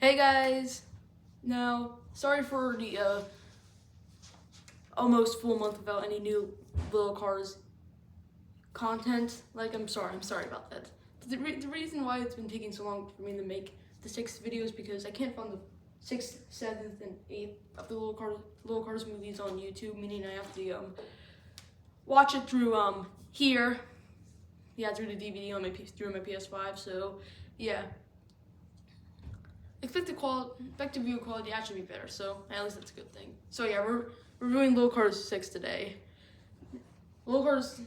Hey guys! Now, sorry for the almost full month without any new Little Cars content. I'm sorry about that. The reason why it's been taking so long for me to make the 6 videos because I can't find the 6th, 7th, and 8th of the Little Cars movies on YouTube, meaning I have to watch it through here. Yeah, through the DVD on through my PS5. So yeah. Expect the view quality to actually be better, so at least that's a good thing. So yeah, we're reviewing Little Cars 6 today. Little Cars,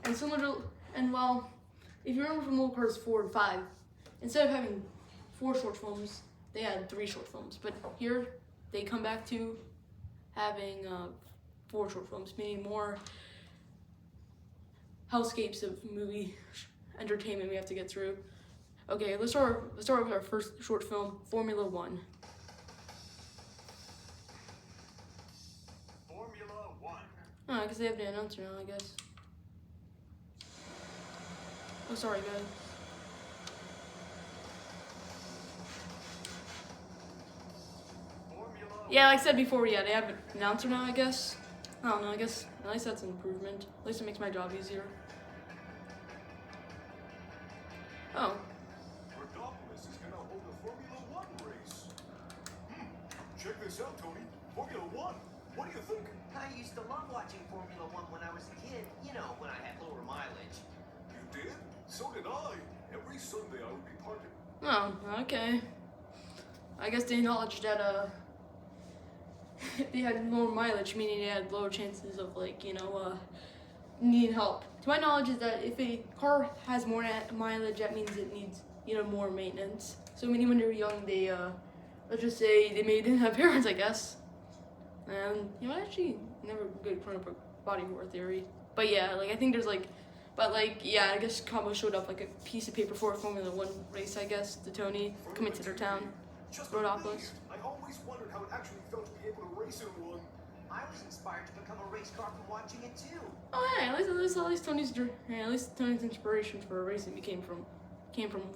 and similar to, and well, if you remember from Little Cars 4 and 5, instead of having 4 short films, they had 3 short films. But here, they come back to having 4 short films, meaning more hellscapes of movie entertainment we have to get through. Okay, let's start with our first short film, Formula One. Formula One. Oh, I guess they have the announcer now, I guess. Oh, sorry, guys. Yeah, like I said before, yeah, they have an announcer now, I guess. I don't know, I guess at least that's an improvement. At least it makes my job easier. Oh. Check this out, Tony. Formula One. What do you think? I used to love watching Formula One when I was a kid. You know, when I had lower mileage. You did? So did I. Every Sunday I would be parking. Oh, okay. I guess they acknowledged that they had lower mileage, meaning they had lower chances of needing help. To my knowledge is that if a car has more mileage, that means it needs more maintenance. So meaning when they were young, they let's just say they didn't have parents, I guess. And I actually never good front of body horror theory. But yeah, I think there's I guess Combo showed up like a piece of paper for a Formula One race, I guess, to Tony coming to their town, Rhodopolis. I always wondered how it actually felt to be able to race in one. I was inspired to become a race car from watching it too. Oh yeah, at least Tony's inspiration for racing came from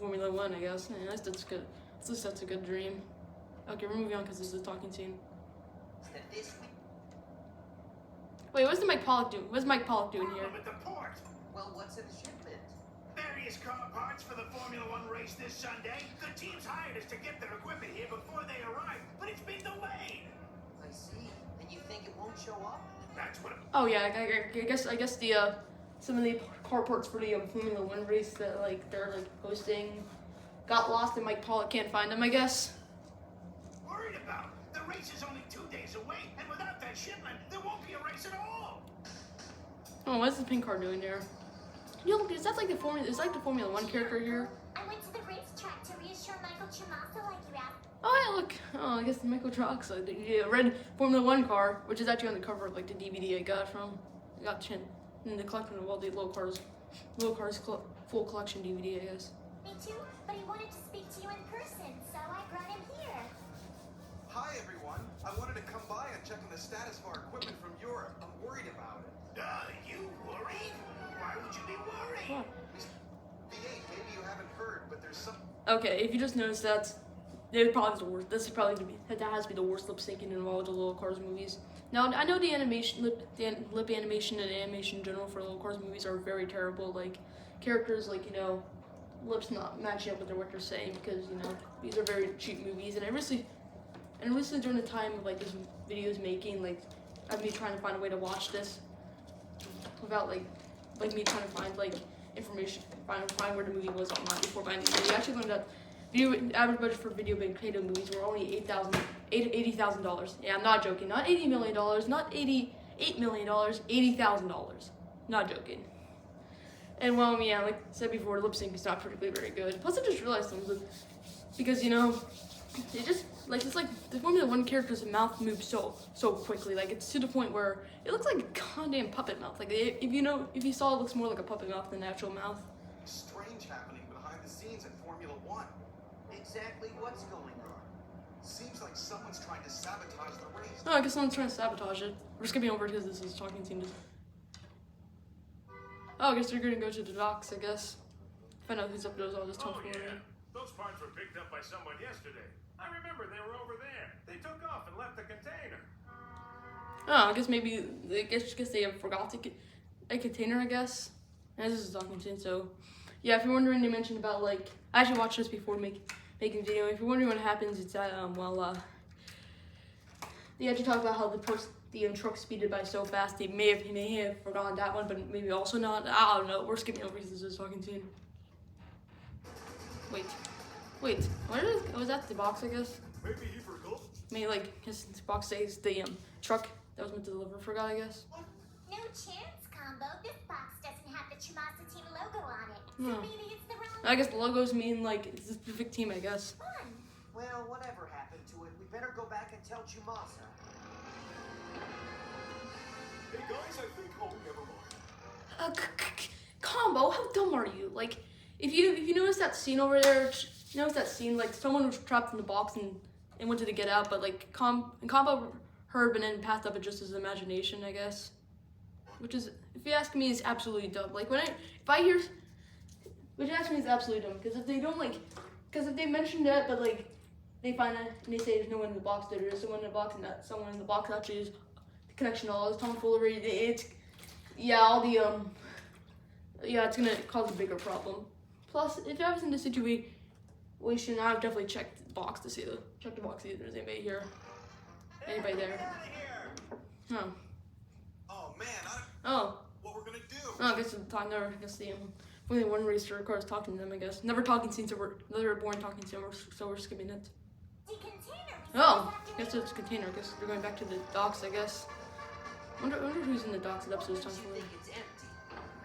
Formula One, I guess. Yeah, at least that's good. At least that's a good dream. Okay, we're moving on because this is a talking scene. Wait, what's Mike Pollock doing? What's Mike Pollock doing here? I'm at the port. Well, what's in the shipment? Various car parts for the Formula One race this Sunday. The teams hired us to get their equipment here before they arrive, but it's been delayed. I see. And you think it won't show up? That's what. Oh yeah, I guess the some of the car parts for the Formula One race that they're hosting got lost and Mike Pollock can't find them, I guess. Worried about? The race is only 2 days away, and without that shipment, there won't be a race at all. Oh, what's the pink car doing there? Is that like the Formula One character here? I went to the racetrack to reassure Michael Tremassa like you asked. Oh yeah, look. Oh, I guess Michael Tremassa, the red Formula One car, which is actually on the cover of the DVD I got in the collection of all the Little Cars full collection DVD, I guess. Me too, but he wanted to speak to you in person, so I brought him here. Hi everyone. I wanted to come by and check on the status of our equipment from Europe. I'm worried about it. You worried? Why would you be worried? What? V8, maybe you haven't heard, but there's some... Okay, if you just noticed that has to be the worst lip syncing in all of the Little Cars movies. Now I know the lip animation and animation in general for Little Cars movies are very terrible. Like characters lips not matching up with what they're saying because these are very cheap movies. And recently during the time of this video's making, of me trying to find a way to watch this without me trying to find information, find where the movie was online before buying the movie. I actually learned that average budget for video potato movies were only $80,000. Yeah, I'm not joking. Not $80 million, not $88 million, $80,000. Not joking. And well, yeah, like I said before, lip sync is not particularly very good. Plus, I just realized something because it just it's like the Formula One character's mouth moves so quickly. It's to the point where it looks like a goddamn puppet mouth. If you saw, it looks more like a puppet mouth than an actual mouth. Strange happening behind the scenes in Formula One. Exactly what's going on? Seems like someone's trying to sabotage the race. Oh, I guess someone's trying to sabotage it. We're skipping over because this is a talking scene. Oh, I guess they're gonna go to the docks, I guess. Find out who's up to those all this time for. Those parts were picked up by someone yesterday. I remember they were over there. They took off and left the container. Oh, I guess maybe I guess they forgot to get a container. I guess. And this is talking soon, so yeah. If you're wondering, they mentioned about like I actually watched this before making the video. If you're wondering what happens, it's that they actually talk about how the truck speeded by so fast. He may have forgotten that one, but maybe also not. I don't know. We're skipping over because this is talking soon. Wait. Was that the box? I guess. Maybe he forgot. Maybe like his box says the truck that was meant to deliver forgot. I guess. No chance, Combo. This box doesn't have the Chumasa Team logo on it. So No. maybe it's the wrong I guess the logos mean like it's a specific team. I guess. one. Well, whatever happened to it, we better go back and tell Chumasa. Hey guys, I think. Oh, never mind. Combo, how dumb are you? Like, if you notice that scene over there, like someone was trapped in the box and wanted to get out, but like Combo heard and then passed up it just his imagination, I guess. Which is, if you ask me, is absolutely dumb. Like which you ask me is absolutely dumb because if they mention that, but like they find out and they say there's no one in the box, there is someone in the box, and that someone in the box actually is the connection to all this tomfoolery. It's it's gonna cause a bigger problem. Plus, if I was in this situation, I would definitely check the box to see if there's anybody here. Anybody there? Get out of here! Oh. Oh man, Oh. what we're gonna do? Oh, I guess only one racer car is talking to them, I guess. Never talking scene, so they're boring talking scene, so we're skipping it. The container. Oh, I guess it's a container. I guess they're going back to the docks, I guess. Wonder who's in the docks that episode is Makes talking you about. think it's empty.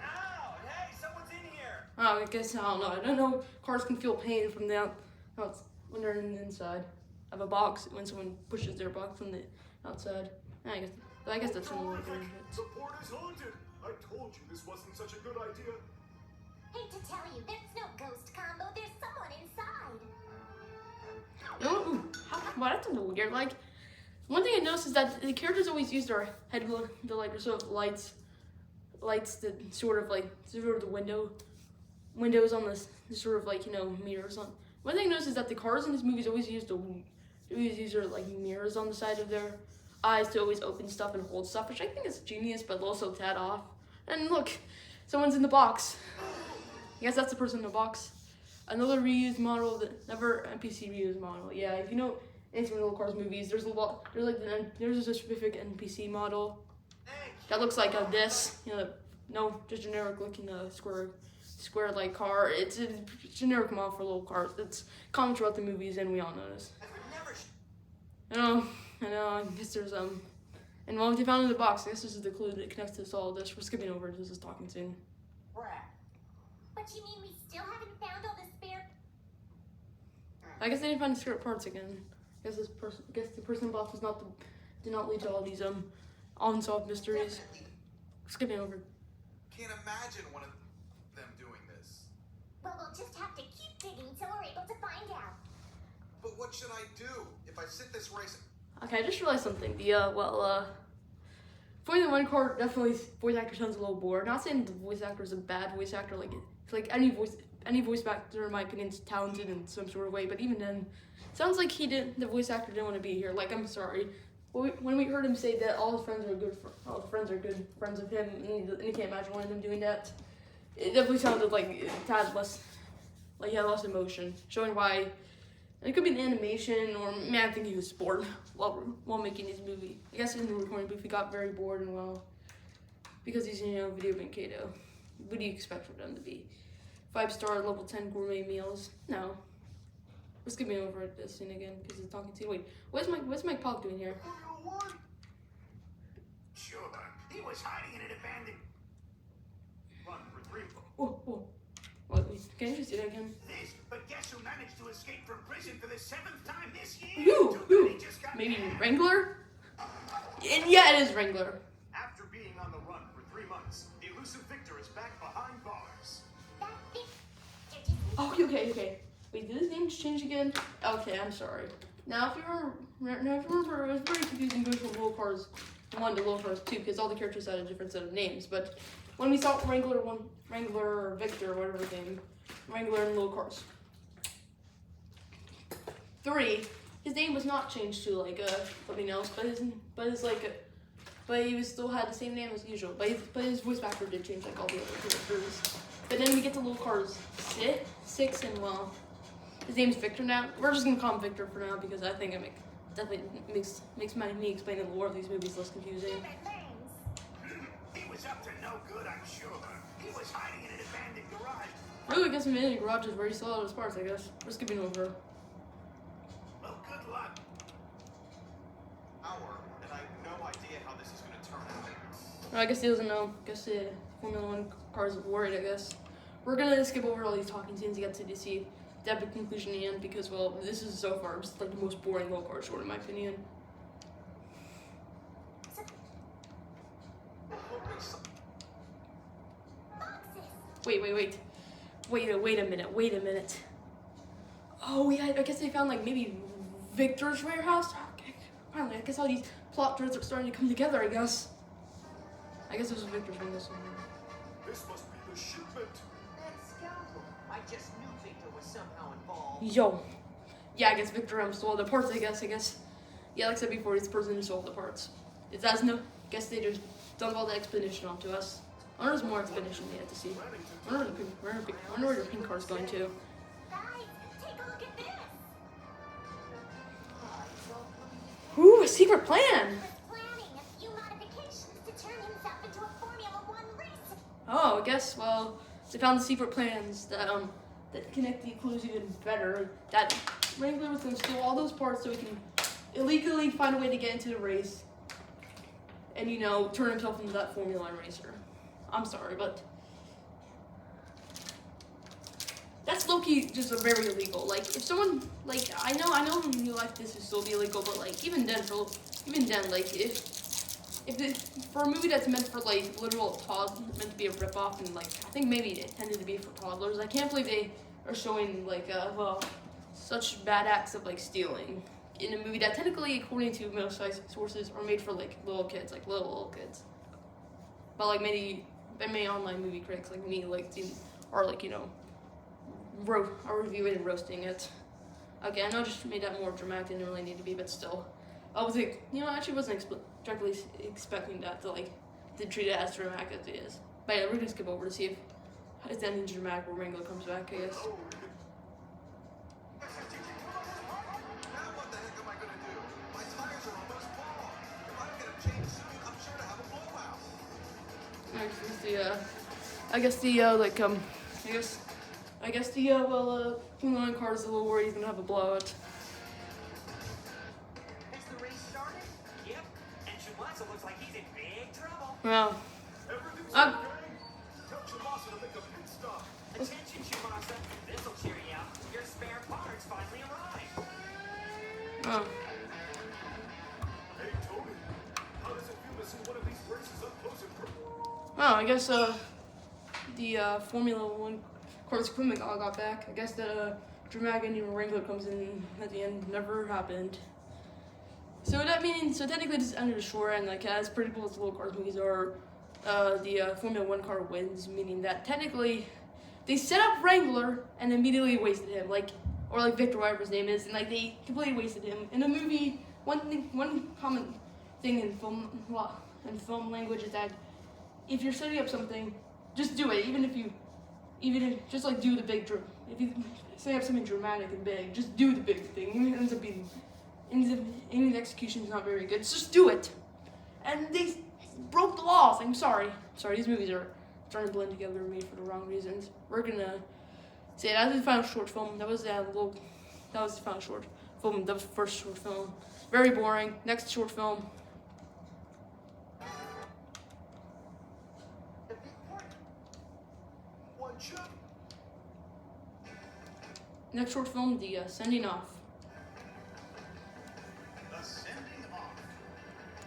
Ow! Hey, someone's in here! Oh, I guess, I don't know. I don't know. Cars can feel pain from when they're in the inside of a box, when someone pushes their box from the outside. I guess that's one way to do it. The port is haunted. I told you this wasn't such a good idea. Hate to tell you, there's no ghost, Combo. There's someone inside. Well, that's a little weird. Like, one thing I noticed is that the characters always use their head, the like sort of lights that sort of the windows on the sort of like mirrors on. One thing I noticed is that the cars in these movies always use their like mirrors on the side of their eyes to always open stuff and hold stuff, which I think is genius, but also tad off. And look, someone's in the box. I guess that's the person in the box. Another reused model, never NPC reused model. Yeah, if you know anything from Little Cars movies, there's a specific NPC model that looks like this. No, just generic looking square like car. It's a generic model for Little Cars. It's common throughout the movies, and we all know this. I know. I guess there's and what they found in the box. I guess this is the clue that connects us all. This we're skipping over. This is talking soon. Brat. But you mean we still haven't found all the spare? I guess they didn't find the spare parts again. I guess the person in the box did not lead to all these unsolved mysteries. Definitely. Skipping over. Can't imagine one of them doing this. Well, we'll just have to keep digging till we're able to find out. But what should I do if I sit this race? Okay, I just realized something. Formula One car definitely voice actor sounds a little bored. Not saying the voice actor is a bad voice actor. Like any voice actor in my opinion is talented in some sort of way. But even then, sounds like the voice actor didn't want to be here. Like, I'm sorry. When we heard him say that all his friends are good friends of him, and he can't imagine one of them doing that, it definitely sounded like it had less, like he had less emotion, showing why. It could be an animation, or I think he was bored while making his movie. I guess in the recording booth he got very bored and because he's video game Kato. What do you expect from them to be? 5-star level 10 gourmet meals? No. We're skipping over this scene again because it's talking to. Wait, what's Mike Polk doing here? Formula One. Sure. He was hiding in an abandoned run for 3 months. Whoa. Wait, can you see that again? This, but guess who managed to escape from prison for the 7th time this year? Who? He just got Maybe nabbed. Wrangler? Yeah, it is Wrangler. After being on the run for 3 months, elusive Victor is back behind bars. That big... They're just... Oh, okay. Wait, did his name change again? Okay, I'm sorry. Now, if you remember, it was very confusing going from Little Cars 1 to Little Cars 2 because all the characters had a different set of names. But when we saw Wrangler Victor, whatever his name, Wrangler and Little Cars 3, his name was not changed to like something else, but he still had the same name as usual. But his voice actor did change like all the other characters. But then we get to Little Cars 6, and well, his name's Victor now. We're just gonna call him Victor for now because I think it definitely makes me explaining the lore of these movies less confusing. Favorite names. He was up to no good, I'm sure. He was hiding in an abandoned garage. Really, I guess abandoned garage is where he stole all his parts. I guess we're skipping over. Well, good luck. And I have no idea how this is going to turn out. I guess he doesn't know. I guess the Formula One cars are worried. I guess we're gonna skip over all these talking scenes to get to see the epic conclusion in the end because, well, this is so far just like the most boring Little Cars short in my opinion. Wait a minute. Oh yeah, I guess they found like maybe Victor's warehouse. Okay, finally, I guess all these plot threads are starting to come together. I guess it was Victor's warehouse. This must be the shipment. That scoundrel. I just knew Victor was somehow involved. Yo, yeah, I guess Victor stole the parts. I guess. Yeah, like I said before, he's the person who stole the parts. It does no. Guess they just dumped all the explanation onto us. I wonder if there's more explanation we have to see. I wonder where the pink car's going to. Guys, take a look at this. Ooh, a secret plan! He was planning a few modifications to turn himself into a Formula One racer. Oh, I guess, well, they found the secret plans that connect the clues even better. That Wrangler was going to steal all those parts so he can illegally find a way to get into the race and, you know, turn himself into that Formula One racer. I'm sorry, but that's low-key just a very illegal. Like, if someone, like, I know in real life this would still be illegal, but, like, even then, like, for a movie that's meant for, like, literal meant to be a ripoff, and, like, I think maybe it intended to be for toddlers, I can't believe they are showing, like, well, such bad acts of, like, stealing in a movie that technically, according to most sources, are made for, like, little kids. But, like, many online movie critics like me, like, are, like, you know, are reviewing and roasting it. Okay, I know I just made that more dramatic than it really needed to be, but still. I was like, you know, I actually wasn't directly expecting that to treat it as dramatic as it is. But yeah, we're gonna skip over to see if it's anything dramatic where Ringo comes back, I guess. Now what the heck am I going to do? My tires are almost bald. If I don't get a change soon, I'm sure to have a blowout. I guess the Formula One car is a little worried he's gonna have a blowout. Has the race started? Yep, and Chumasa looks like he's in big trouble. Well, Everything's okay. Tell Chumasa to make a pit stop. Attention, Chumasa. This'll cheer you up. Your spare parts finally arrived. oh. Hey, Tony. How does it feel to see one of these races up close and personal? Oh, I guess the Formula One cars equipment all got back. I guess the dramatic ending where Wrangler comes in at the end never happened. So technically this ended a short end. Like as predictable as the Little Cars movies are, the Formula One car wins, meaning that technically they set up Wrangler and immediately wasted him, like Victor, whatever his name is, and like they completely wasted him. In the movie, one common thing in film language is that if you're setting up something, just do it. Even if just like do the big if you set up something dramatic and big, just do the big thing. Even if it ends up the execution is not very good, just do it. And they broke the laws. I'm sorry. These movies are starting to blend together and made for the wrong reasons. We're gonna say that was the final short film. That was the final short film. The first short film. Very boring. Next short film. One chip. Next short film, the Sending Off. The sending off.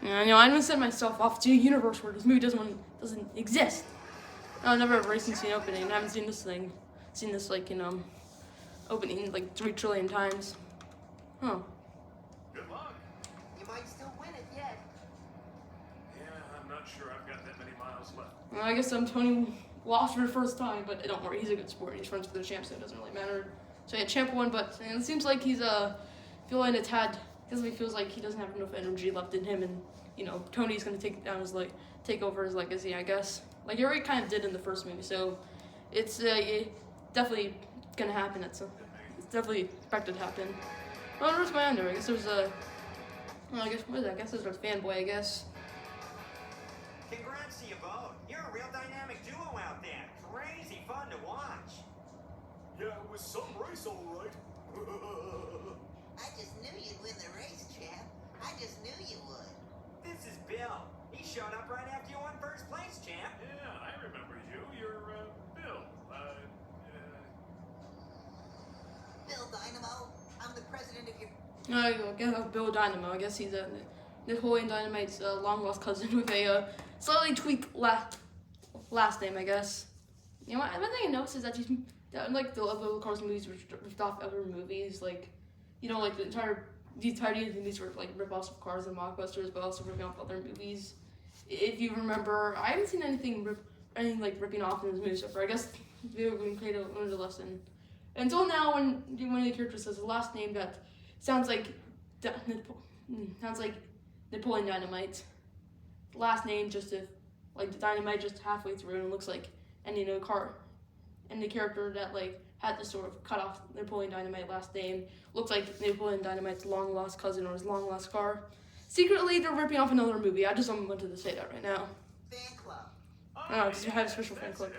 Yeah, I know. I'm gonna send myself off to a universe where this movie doesn't exist. I've never have a racing scene opening. I haven't seen this thing. Seen this like opening like 3 trillion times. Huh. Good luck. You might still win it yet. Yeah, I'm not sure I've got that many miles left. Well, I guess Tony lost for the first time, but don't worry, he's a good sport. He's friends with the champ, so it doesn't really matter. So yeah, champ won, but it seems like he's feeling it's had because he feels like he doesn't have enough energy left in him, and you know Tony's gonna take down his take over his legacy, I guess. Like he already kind of did in the first movie, so it's definitely gonna happen. It's definitely expected to happen. Well, where's my under? I guess there's a. Well, I guess what is that? I guess there's a fanboy. I guess. Congrats to you both. You're a real dynamic duo out there. Crazy fun to watch. Yeah, it was some race, all right. I just knew you'd win the race, champ. I just knew you would. This is Bill. He showed up right after you won first place, champ. Yeah, I remember you. You're, Bill. Bill Dynamo, I'm the president of your... I guess Bill Dynamo. I guess he's Napoleon Dynamite's long lost cousin with a slightly tweaked last name, I guess. You know what? One thing I noticed is that like the other Cars movies ripped off other movies, like you know, like the entirety of the movies were like rip-offs of Cars and Mockbusters, but also ripping off other movies. If you remember, I haven't seen anything like ripping off in this movie so far. I guess they were going to create a lesson. Until now, when one of the characters says a last name that sounds like Napoleon Dynamite. Last name just like the Dynamite just halfway through and it looks like any car, and the character that like had to sort of cut off Napoleon Dynamite last name looks like Napoleon Dynamite's long lost cousin or his long lost car. Secretly, they're ripping off another movie. I just wanted to say that right now. Fan club. Oh, because you have a special fan club.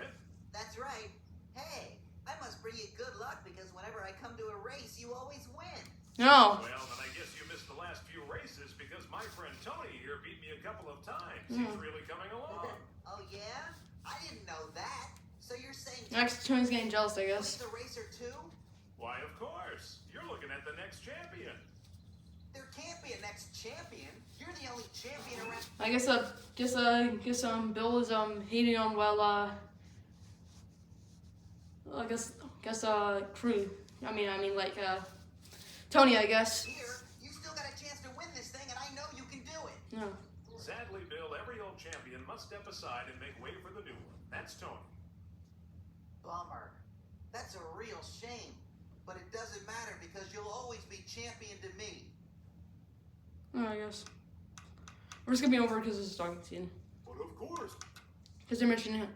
That's right. Hey, I must bring you good luck because whenever I come to a race, you always win. No. Well, then I guess you missed the last few races because my friend Tony here beat me a couple of times. He's really coming along. Oh, yeah? I didn't know that. So you're saying... Next, Tony's getting jealous, I guess. Tony's a racer too? Why, of course. You're looking at the next champion. There can't be a next champion. You're the only champion around... I guess Bill is hating on I guess crew. I mean like Tony, I guess. Here, you still got a chance to win this thing, and I know you can do it. No. Sadly, Bill, every old champion must step aside and make way for the new one. That's Tony. Bummer. That's a real shame. But it doesn't matter because you'll always be champion to me. Oh, I guess. We're just gonna be over because this is talking scene. But of course. Because they're mentioning him.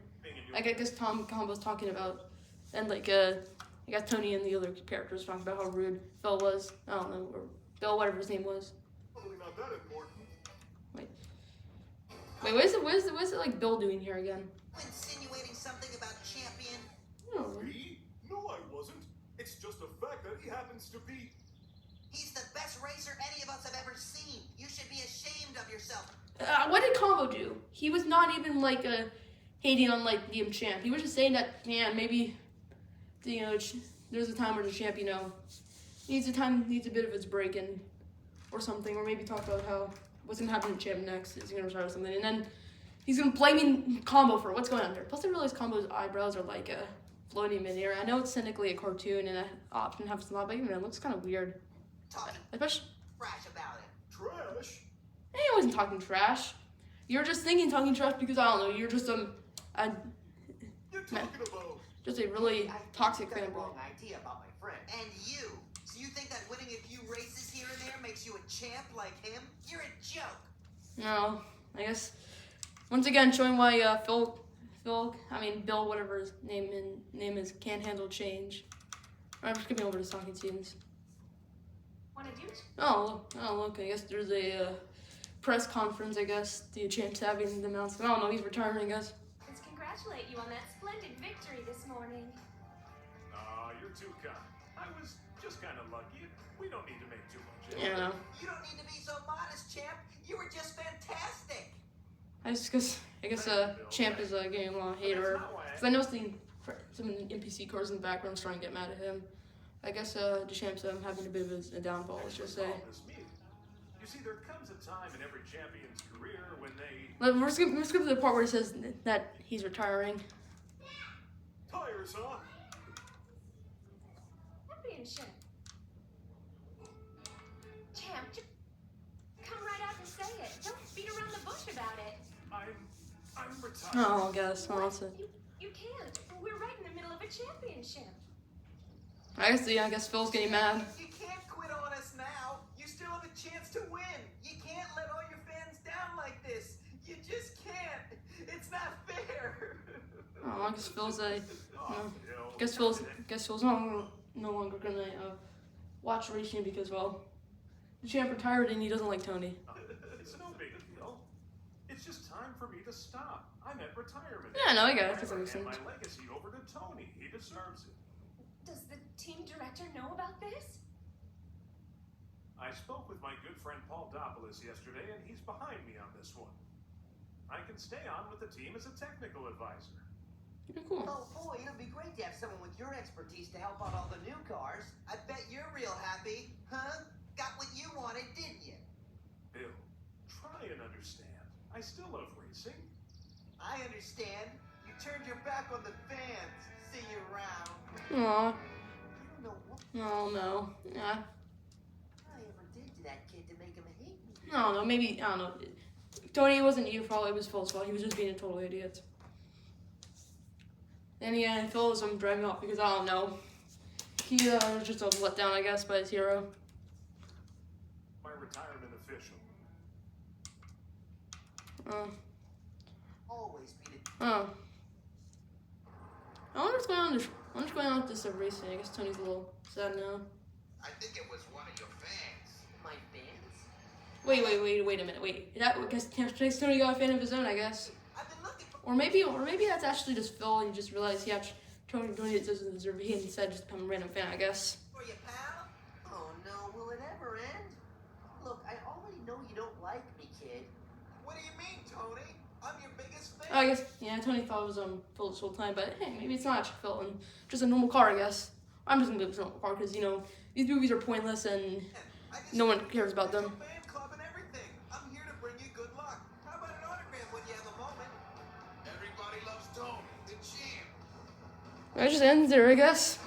Like I guess Tom Combo's talking about, and like I guess Tony and the other characters talking about how rude Phil was. I don't know, or Bill, whatever his name was. Probably not that important. Wait, what is it like Bill doing here again? Insinuating something about champion. Oh. Me? No, I wasn't. It's just a fact that he happens to be. He's the best racer any of us have ever seen. You should be ashamed of yourself. What did Combo do? He was not even like hating on like the champ. He was just saying that maybe there's a time where the champ needs a bit of its break and or something, or maybe talk about how what's gonna happen to champ next. Is he gonna retire or something? And then he's gonna blame Combo for what's going on there. Plus, I realize Combo's eyebrows are like floating mid-air. I know it's technically a cartoon and an option have some, but even it looks kind of weird. Talking Especially, trash about it. Trash? I wasn't talking trash. You're just thinking talking trash because I don't know. You're just You're talking about. just a really toxic You've got the fanboy. wrong idea about my friend. And you. So you think that winning a few races here and there makes you a champ like him? You're a joke. No, I guess once again showing why Bill, whatever his name is, can't handle change. I'm just skipping over to talking scenes. Wanna do it? Oh look, I guess there's a press conference. I guess the champ's having the announcement. I don't know, he's retiring. I guess. Let's congratulate you on that splendid victory this morning. Aw, you're too kind. I was just kind of lucky. We don't need to make too much of it. Yeah, I know. You don't need to be so modest, champ. You were just fantastic. I guess champ is getting a lot of hate or because I noticed some NPC cars in the background starting to get mad at him. I guess the champ's having a bit of a downfall. Let's just say. You see, there comes a time in every champion's career when they... We're skipping to the part where it says that he's retiring. Tires, huh? Championship. Champ, come right out and say it. Don't beat around the bush about it. I'm retired. Oh, I guess. Oh, that's it. You can't. We're right in the middle of a championship. I guess Phil's getting mad. You can't quit on us now. guess Phil's no longer gonna watch racing because, well, the champ retired and he doesn't like Tony. It's no big deal. It's just time for me to stop. I'm at retirement. Yeah, no, I got it. That's Forever, understand. and my legacy over to Tony. He deserves it. Does the team director know about this? I spoke with my good friend Paul Dopoulos yesterday, and he's behind me on this one. I can stay on with the team as a technical advisor. Pretty cool. Oh boy, it'll be great to have someone with your expertise to help out all the new cars. I bet you're real happy, huh? Got what you wanted, didn't you? Bill, try and understand. I still love racing. I understand. You turned your back on the fans. See you around. Aw. I don't know what Oh no. Yeah. I ever did to that kid to make him hate me. I don't know. Maybe, I don't know. Tony, it wasn't your fault. It was Phil's fault. He was just being a total idiot. And yeah, Phil was driving off because, I don't know. He was just a letdown, I guess, by his hero. My retirement official. Always be the Oh. I wonder what's going on. I wonder what's going on with this racing. I guess Tony's a little sad now. I think it was one of your fans. my fans. Wait a minute. Wait. That guess Tony got a fan of his own, I guess. I've been looking for Or maybe that's actually just Phil and he just realized he actually Tony doesn't deserve it. He instead just become a random fan, I guess. you, pal. Oh no, will it ever end? Look, I already know you don't like me, kid. What do you mean, Tony? I'm your biggest fan. Oh, I guess, yeah, Tony thought it was Phil this whole time, but hey, maybe it's not actually Phil and just a normal car, I guess. I'm just gonna go with a normal car because, you know, these movies are pointless and I just no one got cares about them. a fan club and everything. I'm here to bring you good luck. How about an autograph when you have a moment? Everybody loves Tony, the champ. It just ends there, I guess.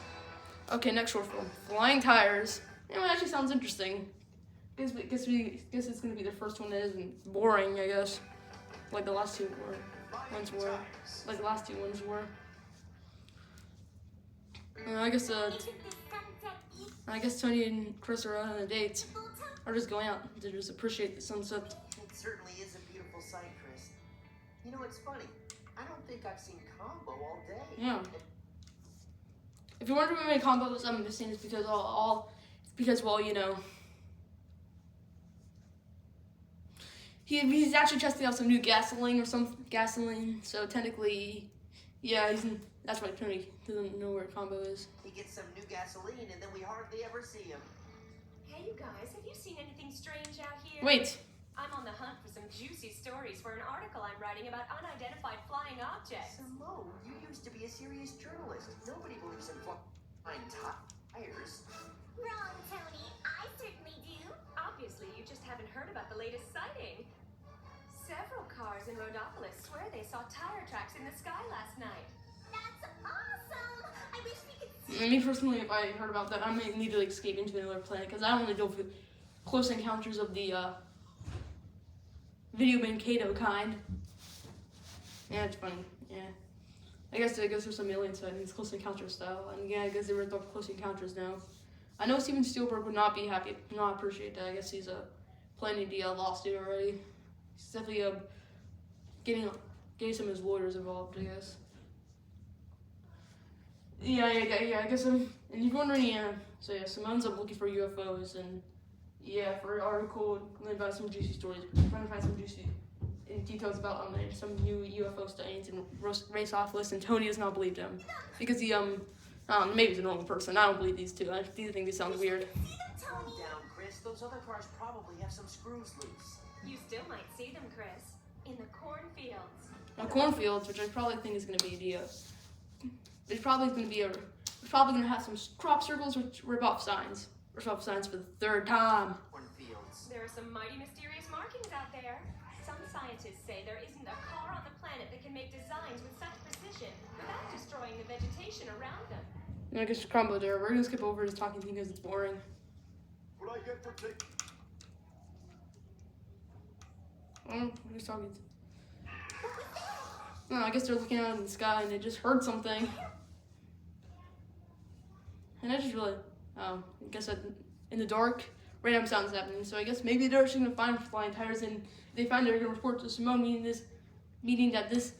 Okay, next short film, Flying Tires. You know, it actually sounds interesting. Guess it's gonna be the first one that isn't boring, I guess. Like the last two ones were. Like the last two ones were. I guess Tony and Chris are out on a date. Or just going out to just appreciate the sunset. It certainly is a beautiful sight, Chris. You know, it's funny. I don't think I've seen Combo all day. Yeah. If you wonder what my combos I'm missing, it's because well, you know, he's actually testing out some new gasoline. So technically, yeah, that's why Tony doesn't know where Combo is. He gets some new gasoline and then we hardly ever see him. Hey, you guys, have you seen anything strange out here? Wait, I'm on the hunt for some juicy stories for an article I'm writing about unidentified flying objects. Simone, you used to be a serious journalist. Nobody believes in flying tires. Wrong, Tony. I certainly do. Obviously, you just haven't heard about the latest sighting. Several cars in Rhodopolis swear they saw tire tracks in the sky last night. That's awesome. I wish we could see. me personally, if I heard about that, I might need to escape into another planet because I don't want to deal with close encounters of the Video Mankato kind. Yeah, it's funny. Yeah. I guess there's some alien sightings, close encounter style, and yeah, I guess they were close encounters now. I know Steven Spielberg would not appreciate that. I guess he's planning the lawsuit already. He's definitely getting some of his lawyers involved, I guess. Yeah. I guess and you're wondering, yeah. So yeah, Simone's up looking for UFOs, and yeah, for an article, learn about some juicy stories, trying to find some juicy details about some new UFO sightings and race off list, and Tony does not believe them because he maybe he's a normal person. I don't believe these two. I think these sound weird. Calm down, Chris. Those other cars probably have some screws loose. You still might see them, Chris, in the cornfields. Cornfields, which I probably think is going to be it's probably going to have some crop circles with rip-off signs for the third time. Cornfields. There are some mighty mysterious markings out there. Some scientists say there isn't a car on the planet that can make designs with such precision without destroying the vegetation around them. And I guess Combo there. We're going to skip over his talking thing because it's boring. What I get for taking? Who's talking? No, I guess they're looking out in the sky and they just heard something. And I just really, I guess in the dark, random sounds happening. So I guess maybe they're actually gonna find flying tires, and if they find, they're gonna report to Simone, meaning that this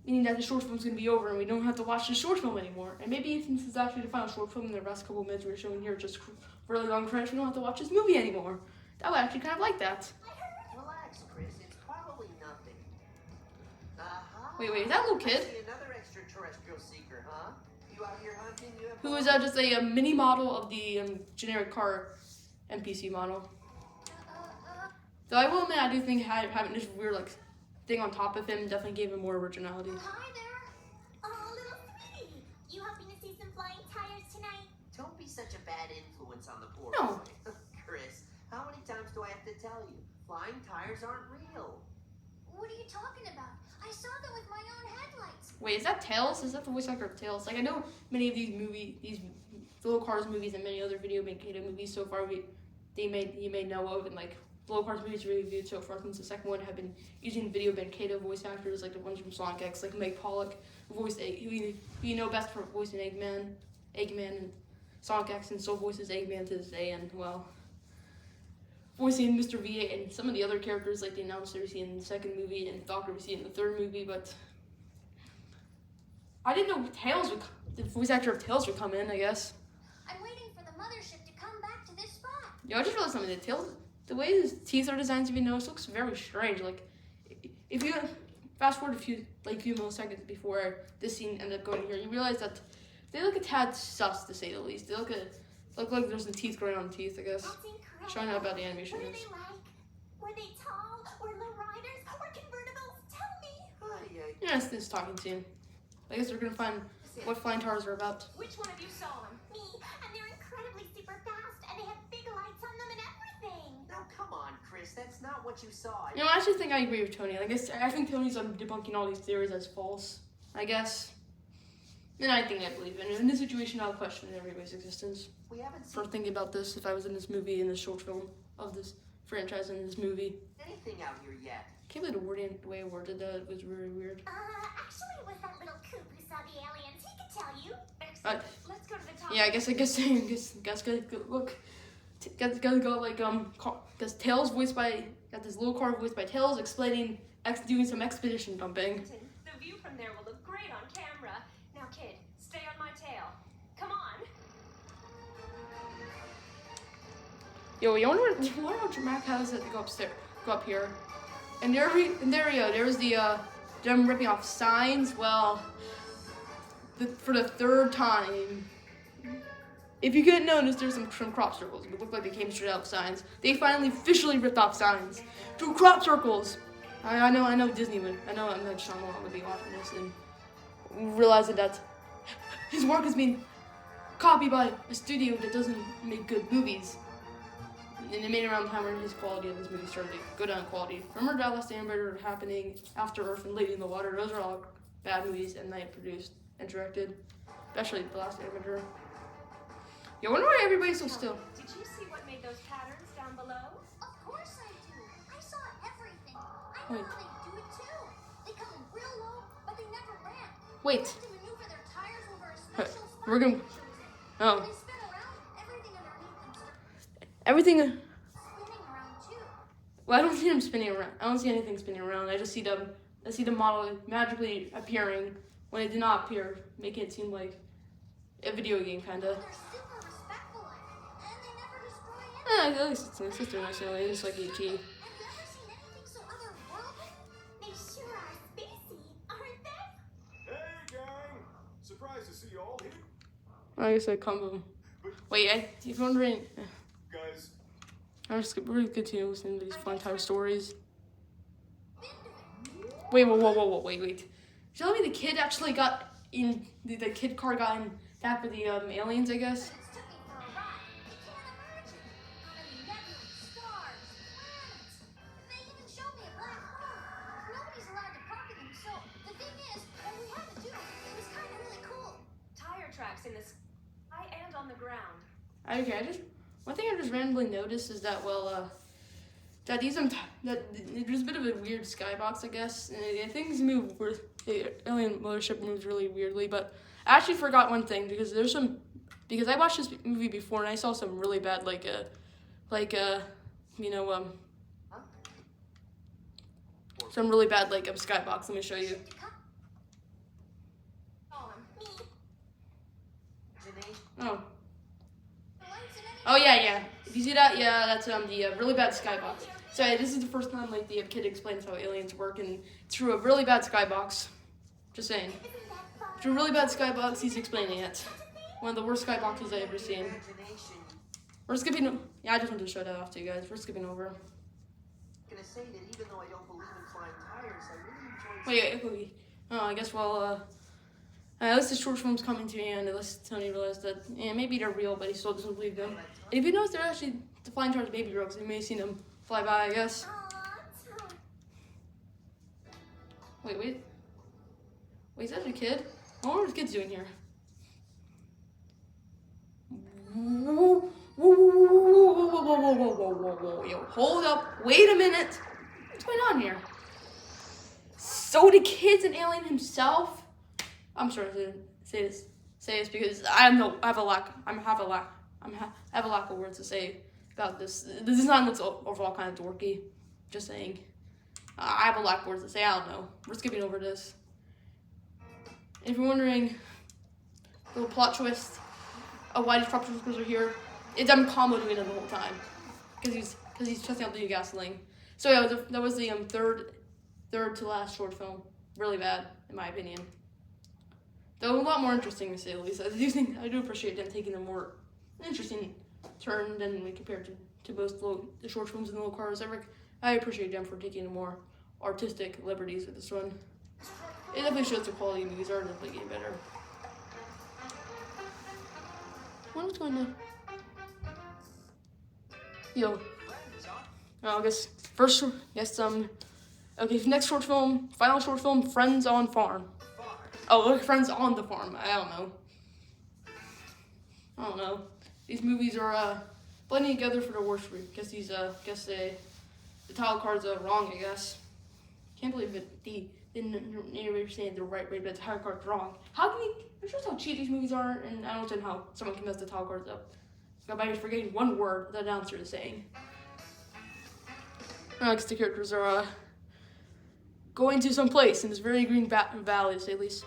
meaning that the short film's gonna be over and we don't have to watch the short film anymore. And maybe since it's actually the final short film, the last couple of minutes we're showing here are just really long credits, we don't have to watch this movie anymore. I would actually kind of like that. Relax, Chris. It's probably nothing. Wait, is that a little kid? I see another extraterrestrial seeker, huh? You out here hunting UFOs? Who is just a mini model of the generic car NPC model. Though I will admit, I do think having this weird like thing on top of him definitely gave him more originality. Hi there. Oh, little sweetie. You hoping to see some flying tires tonight? Don't be such a bad influence on the poor No. boy. Chris, how many times do I have to tell you? Flying tires aren't real. What are you talking about? I saw them with my own headlights. Wait, is that Tails? Is that the voice actor of Tails? Like I know many of these Little Cars movies and many other video game movies so far you may know of, and like Little Cars movies we reviewed so far since the second one have been using video Mankato voice actors like the ones from Sonic X, like Meg Pollock, who you know best for voicing Eggman and Sonic X, and still voices Eggman to this day, and well, voicing Mr. V and some of the other characters like the announcer we see in the second movie and Doctor we see in the third movie, but I didn't know the voice actor of Tails would come in, I guess. I'm waiting for the mothership to come back to this spot. Yo, I just realized something. The way his teeth are designed, if you notice, looks very strange. Like, if you fast forward a few milliseconds before this scene ended up going here, you realize that they look a tad sus, to say the least. They look like there's some teeth growing on the teeth, I guess. That's incredible. Showing how bad the animation What are is. they like? Were they tall? Or low riders? Or convertibles? Tell me. Yeah, it's talking to you. I guess we're gonna find what flying tires are about. Which one of you saw him? Me. And they're incredibly super fast. And they have big lights on them and everything. Now, come on, Chris. That's not what you saw. You know, I actually think I agree with Tony. I think Tony's debunking all these theories as false, I guess. And I think I believe in it. In this situation, I'll question everybody's existence. We haven't For seen thinking about this, if I was in this movie, in this short film of this franchise, in this movie. anything out here yet. I can't believe the way I worded that. It was really weird. Actually, it was that little coop who saw the aliens. He could tell you. Excellent. Let's go to the top. Yeah, I guess gotta go like because Tails got this little car voiced by Tails explaining doing some expedition dumping. The view from there will look great on camera. Now, kid, stay on my tail. Come on. Yo, you wonder what Dramatic has to go up here. And there we go. There's them ripping off signs. Well, for the third time. If you couldn't notice, there's some crop circles. It looked like they came straight out of signs. They finally officially ripped off signs through crop circles. I know Disney would. I know Shyamalan would be watching this and realizing that his work is being copied by a studio that doesn't make good movies. And it made around the time when his quality of his movie started to go down in quality. Remember The Last Airbender, Happening, After Earth, and Lady in the Water? Those are all bad movies M. Night produced and directed, especially The Last Airbender. Yo, I wonder why everybody's so still. Did you see what made those patterns down below? Of course I do. I saw everything. I Wait. know how they do it too. They come in real low, but they never land. Wait. They have to maneuver their tires over a special spot We're gonna- that chosen. Oh. When they spin around, everything underneath them starts Everything. spinning around too. Well, I don't see them spinning around. I don't see anything spinning around. I just see them. I see the model magically appearing when it did not appear, making it seem like a video game, kinda. They're super respectful of it, and they never destroy anything. At least it's my sister, necessarily. It's like E.T. Have you ever seen anything so otherworldly? They sure are spacey, aren't they? Hey, gang! Surprised to see you all here. I guess I combo. Wait, if you're wondering, Guys, I'm just really continue listening to these fun time stories. Been to it. Wait. You telling me the kid actually got in, the kid car got in that for the aliens, I guess? It's took me for a ride. You can't imagine. I mean, nebulae, stars, planets. They even showed me a black hole. Nobody's allowed to park in them, so the thing is, when we had to do it was kind of really cool. Tire tracks in the sky and on the ground. Okay, one thing I just randomly noticed is that, that there's a bit of a weird skybox, I guess, and things move, the alien mothership moves really weirdly, but I actually forgot one thing, because I watched this movie before, and I saw some really bad, some really bad, skybox. Let me show you. Oh. Oh yeah. If you see that, yeah, that's the really bad skybox. So yeah, this is the first time like the kid explains how aliens work, and it's through a really bad skybox. Just saying. Through a really bad skybox, he's explaining it. One of the worst skyboxes I've ever seen. Imagination. We're skipping. Yeah, I just wanted to show that off to you guys. We're skipping over. I'm gonna say that even though I don't believe in flying tires, I really enjoy. Wait. Oh, I guess at least the short film's coming to an end. At least Tony realized that maybe they're real, but he still doesn't believe them. And if you notice, they're actually the flying cars baby rogues. You may have seen them fly by, I guess. Wait, is that a kid? I wonder what the kid's doing here. Whoa, yo, hold up, wait a minute. What's going on here? So the kid's an alien himself? I'm sorry to say this because I have a lack of words to say about this. The design looks overall kind of dorky. Just saying. I have a lack of words to say. I don't know. We're skipping over this. If you're wondering, little plot twist of why these crop troopers are here, it's Combo doing it the whole time because he's testing out the new gasoline. So yeah, that was the third to last short film. Really bad in my opinion. Though a lot more interesting to say the least. I do appreciate them taking a more interesting turn than we compared to most the short films and the little cars. I appreciate them for taking a more artistic liberties with this one. It definitely shows the quality of movies are definitely getting better. What's going on? Yo. Oh, I guess okay, next short film, final short film, Friends on Farm. Oh, look, Friends on the Farm. I don't know. These movies are blending together for the worst group. The title card's wrong, I guess. Can't believe it. The narrator saying the right way, but the title card's wrong. How can I'm sure how cheap these movies are, and I don't understand how someone can mess the title cards up. By forgetting one word the announcer is saying. Next, the characters are going to some place in this very green valley, to say the least.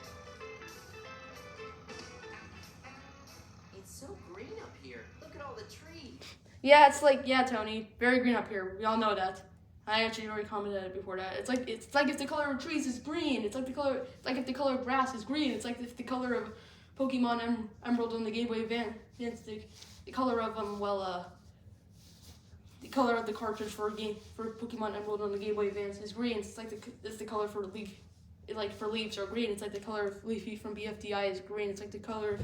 It's so green up here. Look at all the trees. Yeah, Tony, very green up here. We all know that. I actually already commented on it before that. It's like if the color of trees is green. It's like if the color of grass is green. It's like if the color of Pokemon Emerald on the Game Boy Advance. The color of the color of the cartridge for Pokemon Emerald on the Game Boy Advance is green. It's the color for leaf. For leaves are green. It's like the color of Leafy from BFDI is green. It's like the color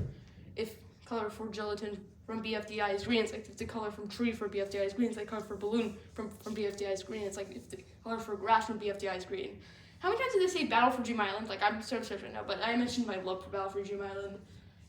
for gelatin from BFDI is green. It's like if the color from tree for BFDI is green. It's like color for balloon from BFDI is green. It's like if the color for grass from BFDI is green. How many times did they say Battle for Dream Island? I'm so upset right now, but I mentioned my love for Battle for Dream Island.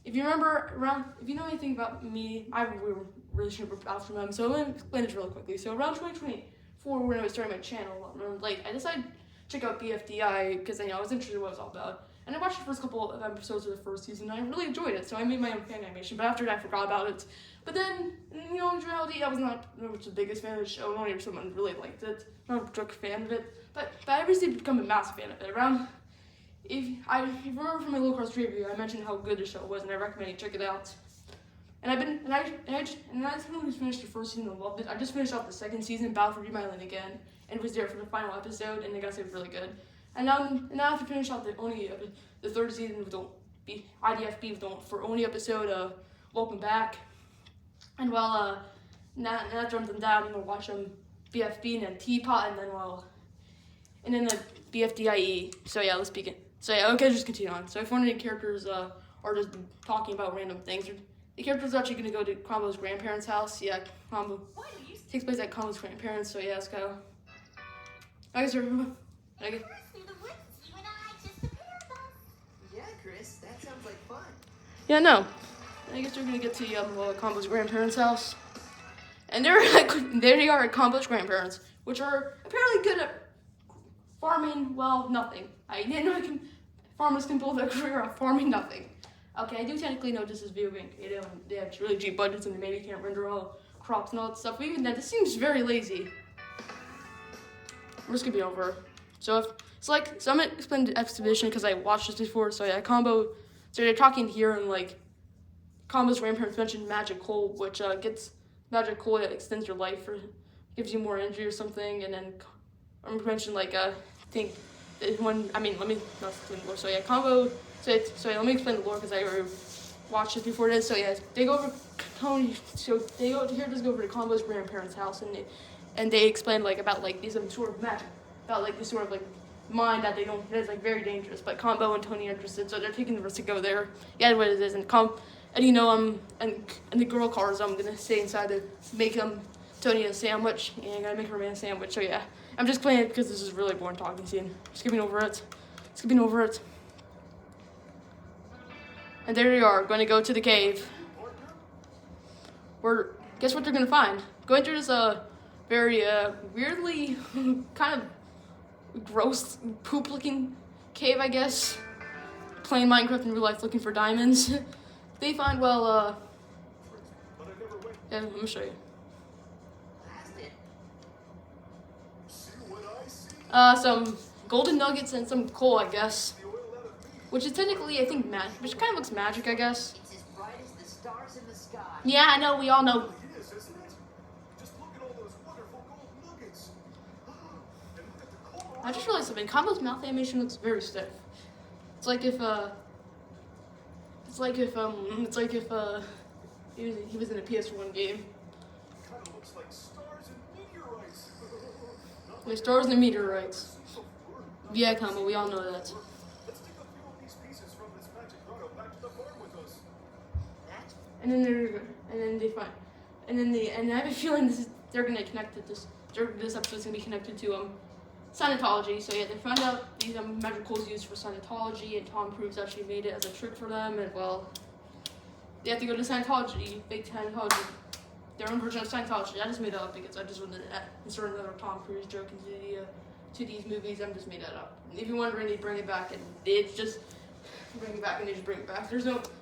If you remember, if you know anything about me, I have a real relationship with Battle for Dream Island, so I'm going to explain it really quickly. So around 2024, when I was starting my channel, I decided to check out BFDI because I was interested in what it was all about. And I watched the first couple of episodes of the first season, and I really enjoyed it, so I made my own fan animation, but after that I forgot about it. But then, in reality, I was not the biggest fan of the show, only if someone really liked it. I'm not a drunk fan of it, but I recently become a massive fan of it. If you remember from my Little Cars review, I mentioned how good the show was, and I recommend you check it out. And I just finished the first season and loved it. I just finished off the second season, Battle for Dream Island again, and was there for the final episode, and I gotta say it was really good. And now I have to finish out the third season with the IDFB for only episode Welcome Back. And while that runs them down, I'm gonna watch BFB and then Teapot and then the BFDIE. So yeah, let's begin. So yeah, okay, just continue on. So if one of the characters are just talking about random things, the character's actually gonna go to Combo's grandparents' house. Yeah, Combo takes place at Combo's grandparents. So yeah, let's go. I guess Yeah, Chris, that sounds like fun. Yeah, no. I guess we're gonna get to Combo's grandparents' house, and there they are at Combo's grandparents, which are apparently good at farming. Well, nothing. I didn't know farmers can build a career off farming nothing. Okay, I do technically know this is video game. They have really cheap budgets, and they maybe can't render all crops and all that stuff. But even then, this seems very lazy. We're just gonna be over. So I'm gonna explain the exhibition because I watched this before. So yeah, Combo. So they're talking here and Combo's grandparents mentioned magic coal, which gets magic coal that extends your life or gives you more energy or something. And then I mentioned like I think when let me not explain the lore. So yeah, Combo. So yeah, let me explain the lore because I already watched it before this. So yeah, they go over Tony. So they go here. Just go over to Combo's grandparents' house and they explain like about like these sort of magic about like this sort of like mind that they don't. That's like very dangerous. But Combo and Tony are interested, so they're taking the risk to go there. Yeah, what it is and and you know and the girl cars I'm gonna stay inside to make Tony a sandwich. Yeah, I gotta make her man a sandwich. So yeah, I'm just playing it because this is really boring talking scene. Skipping over it. And there we are, going to go to the cave. Guess what they're gonna find? Going through this very weirdly kind of gross poop-looking cave, I guess. Playing Minecraft in real life, looking for diamonds. They find yeah, let me show you. Some golden nuggets and some coal, I guess. Which is technically, I think, which kind of looks magic, I guess. It's as bright as the stars in the sky. Yeah, I know, we all know. It is, isn't it? Just look at all those wonderful gold nuggets. And look at the coral. I just realized something. Combo's mouth animation looks very stiff. It's like if he was in a PS1 game. Kind of looks like stars and meteorites. Like stars and meteorites. Yeah, Combo, we all know that. Let's take a few of these pieces from this magic grotto back to the farm with us. And I have a feeling they're gonna connect it. This episode's gonna be connected to Scientology. So yeah, they found out these magic coals used for Scientology, and Tom Cruise actually made it as a trick for them. And well, they have to go to Scientology, fake Scientology, their own version of Scientology. I just made that up because I just wanted to insert another Tom Cruise joke into to these movies. I'm just made that up. If you're wondering, they bring it back, and it's just bring it back, and they just bring it back.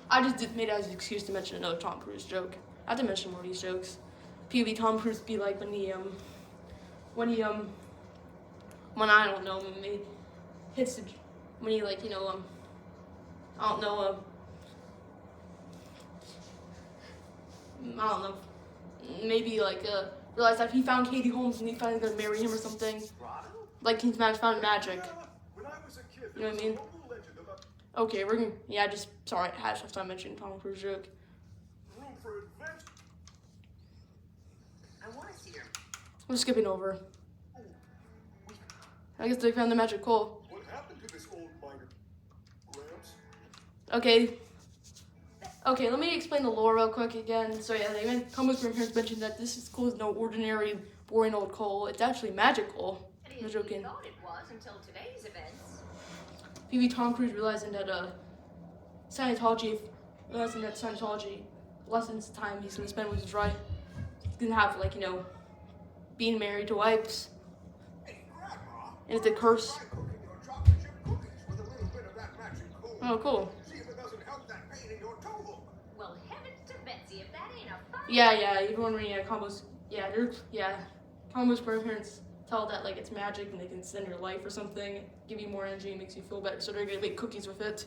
I just made it as an excuse to mention another Tom Cruise joke. I have to mention more of these jokes. POV Tom Cruise be like when I don't know, when he hits when he like, I don't know, maybe like realized that he found Katie Holmes and he finally gonna marry him or something. Like he's found magic. When I was a kid, You know what I mean? legend about Okay, sorry, I had to mention Tom Cruise joke. room for adventure. I want to see her. I'm skipping over. I guess they found the magic coal. What happened to this old miner? Gramps? Okay, let me explain the lore real quick again. So yeah, Combo's grandparents mentioned that this coal is no ordinary, boring old coal. It's actually magic coal. It No joking. thought it was until today's events. PB Tom Cruise realizing that Scientology lessens the time he's gonna spend with his wife. He's gonna have being married to wives. Hey, Grandma. And it's a curse. Try cooking your chocolate chip cookies with a little bit of that magic coal. Oh, cool. See if it doesn't help that pain in your toe hook. Well, heavens to Betsy, if that ain't a fun. Yeah, you're wondering, Combo's grandparents tell that it's magic and they can extend your life or something, give you more energy and makes you feel better, so they're gonna make cookies with it.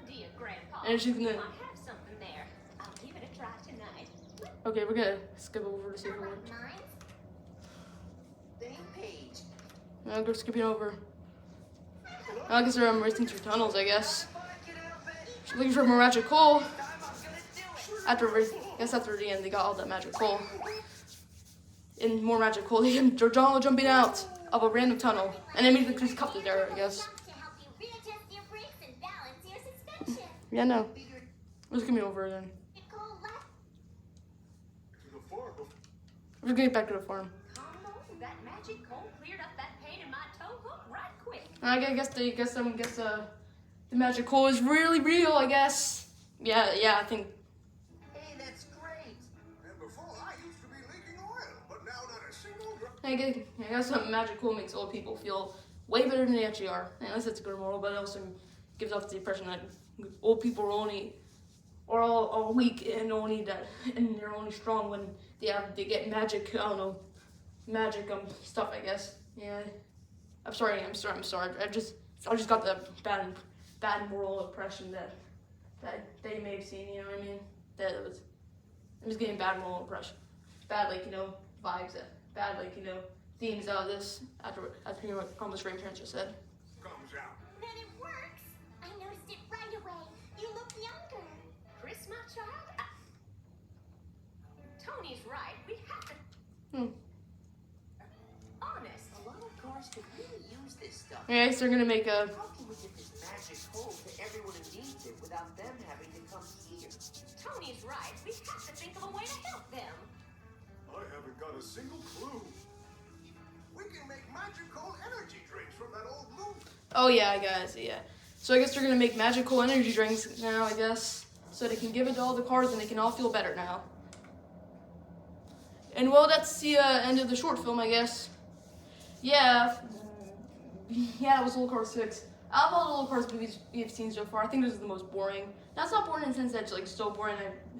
Dear Grandpa, And she's gonna- I have something there. I'll give it a try tonight. Okay, we're gonna skip over to see if it works. Mine? Same page. I'm just skipping over. I guess they're racing through tunnels, I guess. She's looking for more magic coal. After the end, they got all that magic coal. And more magic coal. They're jumping out of a random tunnel. And then we just cut it there, I guess. To help you readjust your brakes and balance your suspension. Yeah, no. Let's get me over then. Nicole left. To the farm. We're gonna get back to the farm. Combo, that magic coal cleared up that pain in my toe hook right quick. And I guess the magic coal is really real, I guess. Yeah, I think. Hey, that's great. And before I used to be leaking oil, but now not a single drop. I guess some magic coal makes old people feel way better than they actually are. Unless it's a good moral, but it also gives off the impression that old people are all weak and they're only strong when they get magic. I don't know, magic stuff. I guess. Yeah. I'm sorry. I just got the bad moral impression that they may have seen. You know what I mean? that it was getting bad moral impression, bad like vibes, bad like themes out of this after hearing what Crombo's grandparents just said. Comes out. Then it works. I noticed it right away. You look younger. Chris, my child. Tony's right. We have to. Honest. A lot of cars could really use this stuff. Yeah, so they're gonna make a. How can we get this magic hole to everyone who needs it without them having to come here? Tony's right. We have to think of a way to help them. I haven't got a single clue. We can make magical energy drinks from that old movie. Oh yeah, guys, yeah. So I guess they're gonna make magical energy drinks now, I guess, so they can give it to all the cars and they can all feel better now. And well, that's the end of the short film, I guess. Yeah, it was Little Cars 6. Out of all the Little Cars movies we have seen so far, I think this is the most boring. That's not boring in the sense that it's like so boring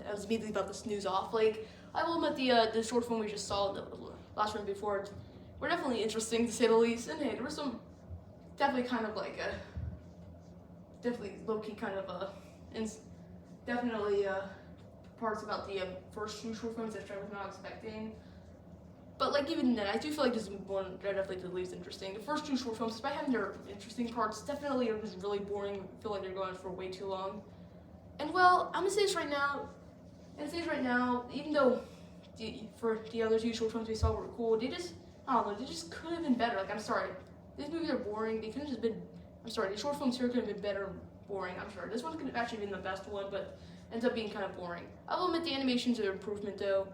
I was immediately about to snooze off. Like, I will admit the short film we just saw, the last one before, were definitely interesting to say the least. And hey, there was some definitely kind of like definitely low-key kind of definitely parts about the first two short films that I was not expecting. But like even then, I do feel like this one that definitely did the least interesting. The first two short films, despite having their interesting parts, definitely it was really boring. I feel like they're going for way too long. And well, I'm gonna say this right now. Even though for the other two short films we saw were cool, they just could have been better. Like, I'm sorry, these movies are boring. They could have just been. I'm sorry, the short films here could have been better. Boring. I'm sorry. This one could have actually been the best one, but ends up being kind of boring. I will admit the animations are an improvement though.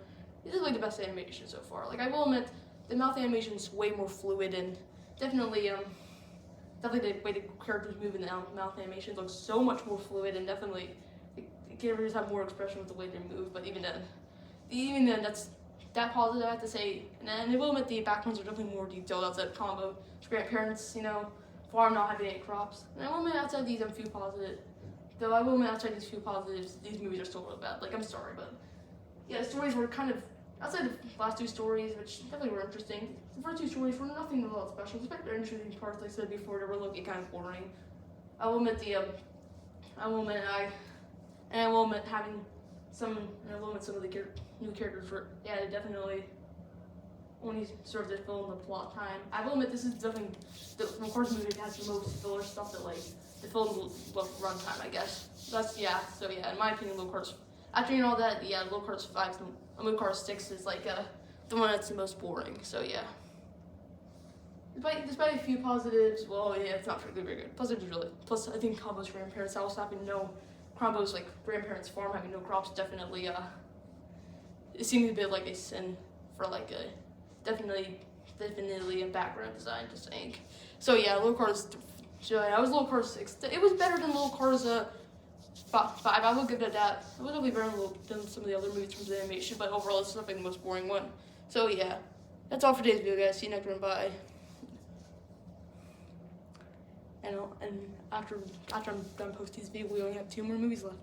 This is like the best animation so far. Like, I will admit the mouth animation is way more fluid and definitely the way the characters move in the mouth animations looks so much more fluid and definitely the characters have more expression with the way they move. But even then, that's that positive I have to say. And I will admit the backgrounds are definitely more detailed outside Combo. His grandparents, farm not having any crops. And I will admit outside these few positives, these movies are still really bad. Like, I'm sorry, but yeah, the stories were kind of, outside the last two stories, which definitely were interesting, the first two stories were nothing a lot special. Despite their interesting parts, like I said before, they were looking kind of boring. I will admit some of the new characters were, yeah, they definitely only served to fill in the plot time. I will admit this is definitely the Cars movie that has the most filler stuff that like to fill in the runtime, I guess. So yeah, in my opinion, Little Cars. After all that, yeah, Little Cars 5, Little Cars 6 is like the one that's the most boring. So yeah. Despite a few positives, well, yeah, it's not really very good. Plus, I think Combo's grandparents house having no, Crombo's like grandparents' farm having no crops definitely it seems a bit like a sin for like a definitely a background design, just saying. So yeah, Little Cars. So yeah, I was Little Cars 6. It was better than Little Cars 5. I will give it that. It was definitely better than some of the other movies from the animation, but overall, it's definitely the most boring one. So yeah, that's all for today's video, guys. See you next one. Bye. And after I'm done posting this video, we only have 2 more movies left.